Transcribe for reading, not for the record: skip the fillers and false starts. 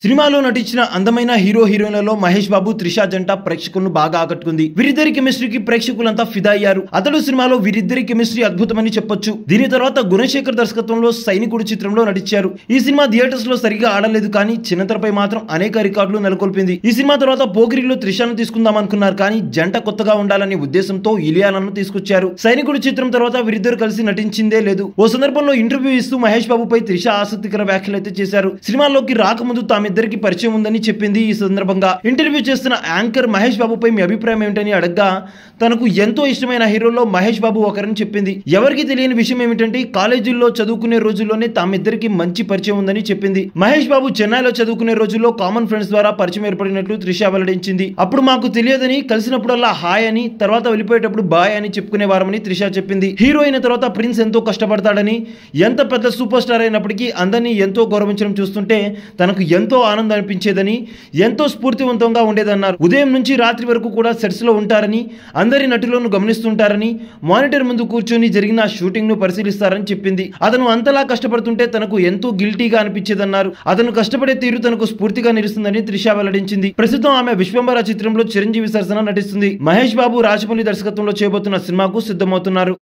సినిమాలో నటించిన అందమైన హీరో హీరోయిన్లలో మహేష్ బాబు త్రిష జంట ప్రేక్షకులను బాగా ఆకట్టుకుంది. వీరిద్దరి కెమిస్ట్రీకి ప్రేక్షకులంతా ఫిదా అయ్యారు. అతడు సినిమాలో వీరిద్దరి కెమిస్ట్రీ అద్భుతమని చెప్పొచ్చు. దీని తర్వాత గుణశేఖర్ దర్శకత్వంలో సైనికుడు చిత్రంలో నటించారు. ఈ సినిమా థియేటర్స్ లో సరిగా ఆడలేదు, కానీ చిన్నతరపై మాత్రం అనేక రికార్డులు నెలకొల్పింది. ఈ సినిమా తర్వాత పోకిరిలో త్రిషను తీసుకుందాం అనుకున్నారు, కానీ జంట కొత్తగా ఉండాలనే ఉద్దేశంతో ఇలియానాను తీసుకొచ్చారు. సైనికుడు చిత్రం తర్వాత వీరిద్దరు కలిసి నటించిందే లేదు. ఓ సందర్భంలో ఇంటర్వ్యూ ఇస్తూ మహేష్ బాబుపై త్రిష ఆసక్తికర వ్యాఖ్యలు అయితే చేశారు. సినిమాలోకి రాకముందు తామిద్దరికి పరిచయం ఉందని చెప్పింది. ఈ సందర్భంగా ఇంటర్వ్యూ చేస్తున్న యాంకర్ మహేష్ బాబుపై మీ అభిప్రాయం ఏమిటని అడగ్గా తనకు ఎంతో ఇష్టమైన హీరోల్లో మహేష్ బాబు ఒకరని చెప్పింది. ఎవరికి తెలియని విషయం ఏమిటంటే కాలేజీల్లో చదువుకునే రోజుల్లోనే తామిద్దరికి మంచి పరిచయం ఉందని చెప్పింది. మహేష్ బాబు చెన్నైలో చదువుకునే రోజుల్లో కామన్ ఫ్రెండ్స్ ద్వారా పరిచయం ఏర్పడినట్లు త్రిష వెల్లడించింది. అప్పుడు మాకు తెలియదని, కలిసినప్పుడల్లా హాయ్ అని, తర్వాత వెళ్ళిపోయేటప్పుడు బాయ్ అని చెప్పుకునేవారమని త్రిష చెప్పింది. హీరో అయిన తర్వాత ప్రిన్స్ ఎంతో కష్టపడతాడని, ఎంత పెద్ద సూపర్ స్టార్ అయినప్పటికీ అందరినీ ఎంతో గౌరవించడం చూస్తుంటే తనకు ఎంతో ఆనందం అనిపించేదని, ఎంతో స్ఫూర్తివంతంగా ఉండేదన్నారు. ఉదయం నుంచి రాత్రి వరకు కూడా సెట్స్ లో ఉంటారని, అందరి నటులను గమనిస్తుంటారని, మానిటర్ ముందు కూర్చొని జరిగిన షూటింగ్ ను పరిశీలిస్తారని చెప్పింది. అతను అంతలా కష్టపడుతుంటే తనకు ఎంతో గిల్టీగా అనిపించేదన్నారు. అతను కష్టపడే తీరు తనకు స్ఫూర్తిగా నిలుస్తుందని త్రిష వెల్లడించింది. ప్రస్తుతం ఆమె విశ్వంబర చిత్రంలో చిరంజీవి సరసన నటిస్తుంది. మహేష్ బాబు రాజమౌళి దర్శకత్వంలో చేయబోతున్న సినిమాకు సిద్ధమవుతున్నారు.